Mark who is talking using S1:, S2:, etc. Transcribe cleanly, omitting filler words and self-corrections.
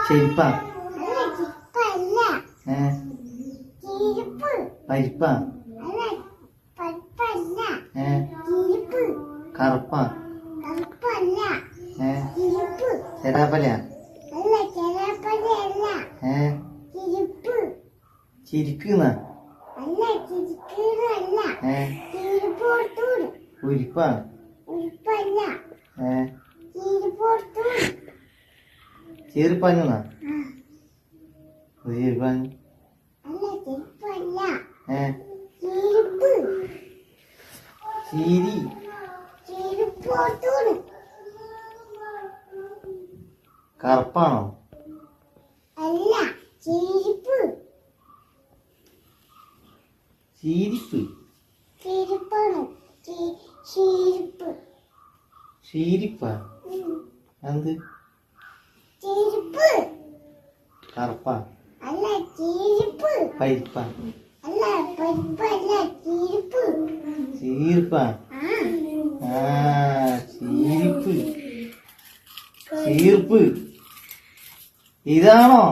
S1: ചെരുപ്പാ പരിപ്പാ കറുപ്പാ ചെരാപ്പലയാ ചിരിക്കുന്ന ഉരിപ്പാ ചെറുപ്പാഞ്ഞാ ചെറുപ്പാഞ്ഞു ചീരി കറുപ്പാണോ ചീരിപ്പ് ചീരിപ്പാ എന്ത് കറുപ്പാ പരിപ്പാ ചീർപ്പാ ചീരിപ്പ് ചീർപ്പ് ഇതാണോ